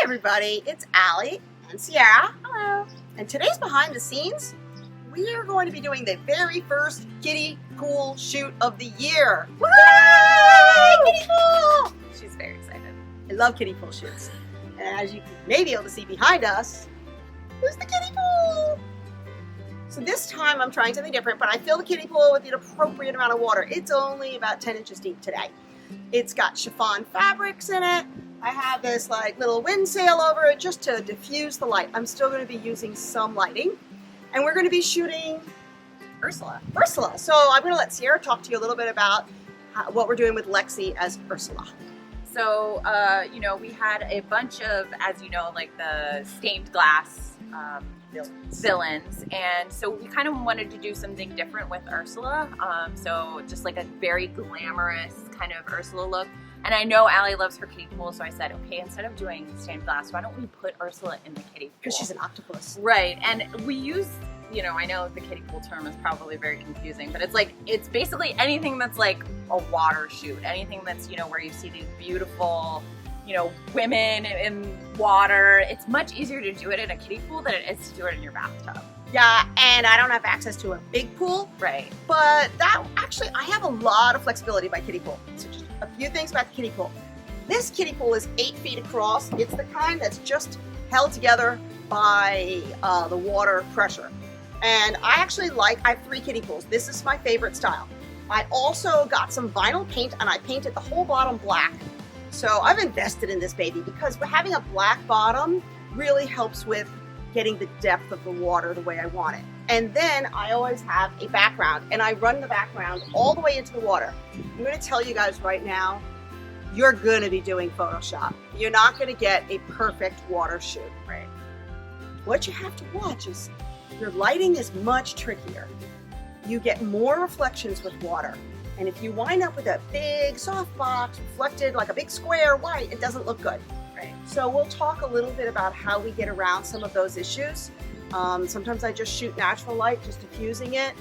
everybody, it's Allie and Sierra. Hello. And today's behind the scenes, we are going to be doing the very first kiddie pool shoot of the year. Woo! Kiddie pool! She's very excited. I love kiddie pool shoots. And as you may be able to see behind us, there's the kiddie pool. So this time I'm trying something different, but I fill the kiddie pool with the appropriate amount of water. It's only about 10 inches deep today. It's got chiffon fabrics in it. I have this like little wind sail over it just to diffuse the light. I'm still going to be using some lighting. And we're going to be shooting Ursula. So I'm going to let Sierra talk to you a little bit about what we're doing with Lexi as Ursula. So, we had a bunch of, as you know, like the stained glass villains. And so we kind of wanted to do something different with Ursula. So just like a very glamorous kind of Ursula look. And I know Allie loves her kiddie pool, so I said, okay, instead of doing stained glass, why don't we put Ursula in the kiddie pool? Because she's an octopus. Right, and we use, I know the kiddie pool term is probably very confusing, but it's basically anything that's like a water shoot, anything that's, where you see these beautiful, women in water. It's much easier to do it in a kiddie pool than it is to do it in your bathtub. Yeah, and I don't have access to a big pool. Right. But I have a lot of flexibility by kiddie pool. So just a few things about the kiddie pool. This kiddie pool is 8 feet across. It's the kind that's just held together by the water pressure. And I have 3 kiddie pools. This is my favorite style. I also got some vinyl paint and I painted the whole bottom black. So I've invested in this baby because having a black bottom really helps with getting the depth of the water the way I want it. And then I always have a background and I run the background all the way into the water. I'm going to tell you guys right now, you're going to be doing Photoshop. You're not going to get a perfect water shoot. Right. What you have to watch is your lighting is much trickier. You get more reflections with water. And if you wind up with a big soft box reflected like a big square white, it doesn't look good. Right. So we'll talk a little bit about how we get around some of those issues. Sometimes I just shoot natural light, just diffusing it.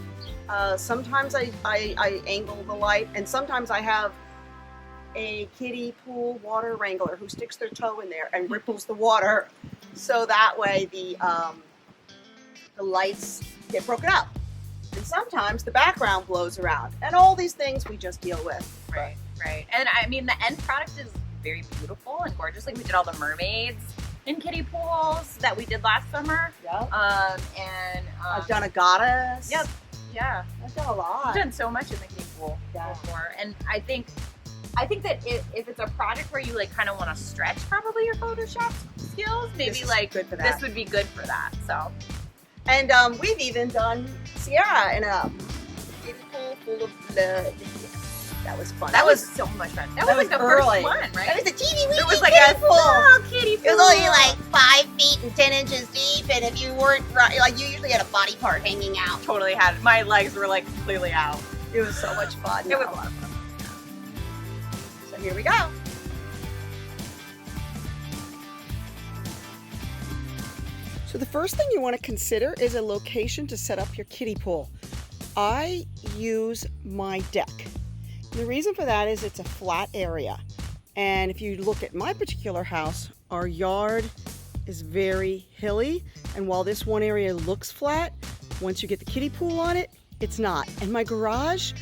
Sometimes I angle the light, and sometimes I have a kiddie pool water wrangler who sticks their toe in there and ripples the water, so that way the lights get broken up. And sometimes the background blows around, and all these things we just deal with. Right. And I mean, the end product is very beautiful and gorgeous. Like we did all the mermaids in kiddie pools that we did last summer. Yep. I've done a goddess. Yep. Yeah. I've done a lot. I've done so much in the kiddie pool before, and I think that if it's a project where you kind of want to stretch probably your Photoshop skills, maybe this would be good for that. So. And we've even done Sierra in a kiddie pool full of blood. That was fun. That was so much fun. That was the first one, right? That was a teeny weeny It was kiddie a pool. small kiddie pool. It was only 5 feet and 10 inches deep, and if you weren't you usually had a body part hanging out. Totally had. My legs were completely out. It was so much fun. It was a lot of fun. So here we go. So the first thing you want to consider is a location to set up your kiddie pool. I use my deck. The reason for that is it's a flat area. And if you look at my particular house, our yard is very hilly. And while this one area looks flat, once you get the kiddie pool on it, it's not. And my garage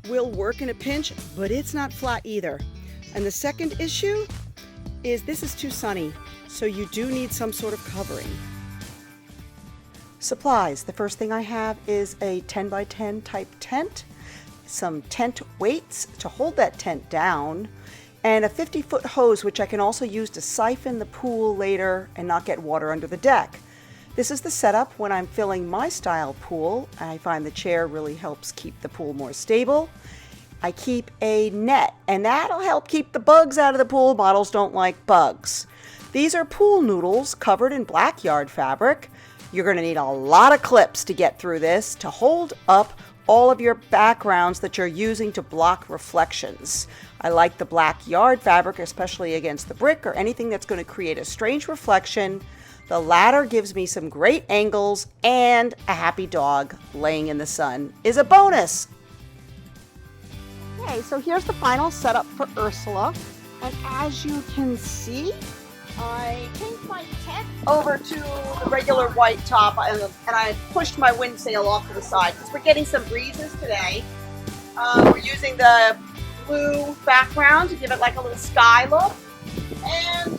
will work in a pinch, but it's not flat either. And the second issue is this is too sunny. So you do need some sort of covering. Supplies. The first thing I have is a 10 by 10 type tent, some tent weights to hold that tent down, and a 50-foot hose which I can also use to siphon the pool later and not get water under the deck. This is the setup when I'm filling my style pool. I find the chair really helps keep the pool more stable. I keep a net, and that'll help keep the bugs out of the pool. Models don't like bugs. These are pool noodles covered in black yard fabric. You're going to need a lot of clips to get through this to hold up all of your backgrounds that you're using to block reflections. I like the black yard fabric, especially against the brick or anything that's going to create a strange reflection. The ladder gives me some great angles, and a happy dog laying in the sun is a bonus. Okay, so here's the final setup for Ursula. And as you can see, I changed my tent over to the regular white top, and I pushed my wind sail off to the side because we're getting some breezes today. We're using the blue background to give it like a little sky look. And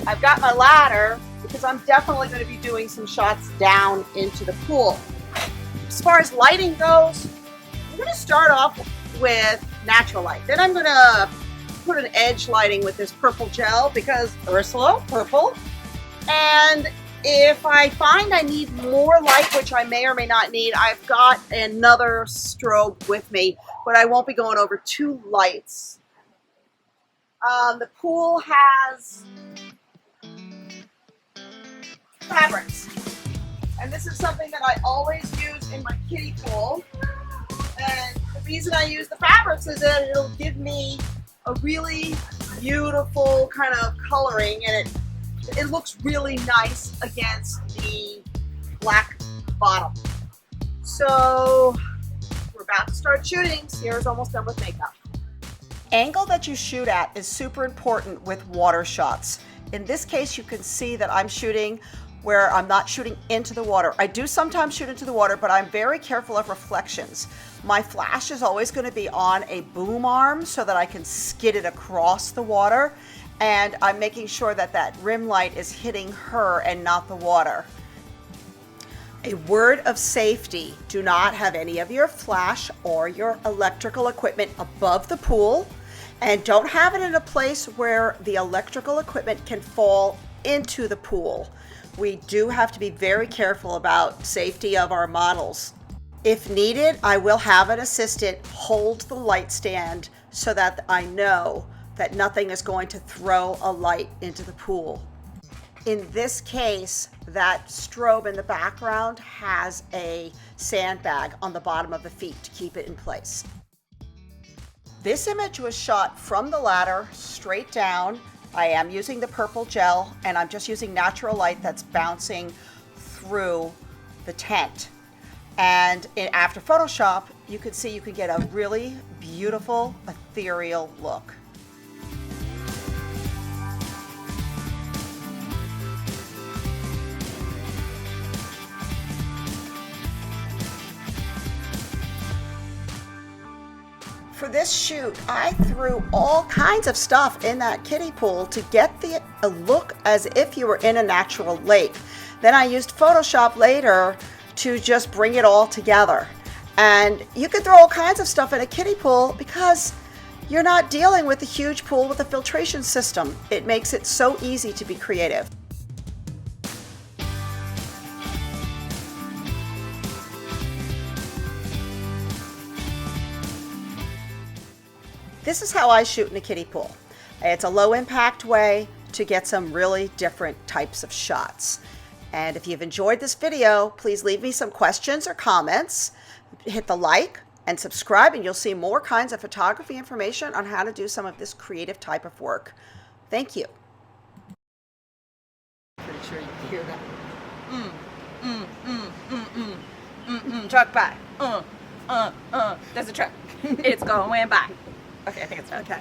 I've got my ladder because I'm definitely going to be doing some shots down into the pool. As far as lighting goes, I'm going to start off with natural light. Then I'm going to put an edge lighting with this purple gel because Ursula, purple. And if I find I need more light, which I may or may not need, I've got another strobe with me, but I won't be going over 2 lights. The pool has fabrics, and this is something that I always use in my kiddie pool. And the reason I use the fabrics is that it'll give me a really beautiful kind of coloring, and it looks really nice against the black bottom. So we're about to start shooting. Sierra's almost done with makeup. Angle that you shoot at is super important with water shots. In this case, you can see that I'm shooting where I'm not shooting into the water. I do sometimes shoot into the water, but I'm very careful of reflections. My flash is always going to be on a boom arm so that I can skid it across the water, and I'm making sure that that rim light is hitting her and not the water. A word of safety: do not have any of your flash or your electrical equipment above the pool, and don't have it in a place where the electrical equipment can fall into the pool. We do have to be very careful about safety of our models. If needed, I will have an assistant hold the light stand so that I know that nothing is going to throw a light into the pool. In this case, that strobe in the background has a sandbag on the bottom of the feet to keep it in place. This image was shot from the ladder straight down. I am using the purple gel, and I'm just using natural light that's bouncing through the tent. And after Photoshop, you can see you can get a really beautiful, ethereal look. For this shoot, I threw all kinds of stuff in that kiddie pool to get a look as if you were in a natural lake. Then I used Photoshop later to just bring it all together. And you can throw all kinds of stuff in a kiddie pool because you're not dealing with a huge pool with a filtration system. It makes it so easy to be creative. This is how I shoot in a kiddie pool. It's a low impact way to get some really different types of shots. And if you've enjoyed this video, please leave me some questions or comments. Hit the like and subscribe, and you'll see more kinds of photography information on how to do some of this creative type of work. Thank you. Pretty sure you can hear that. Truck by. There's a truck. It's going by. Okay, I think it's done. Okay.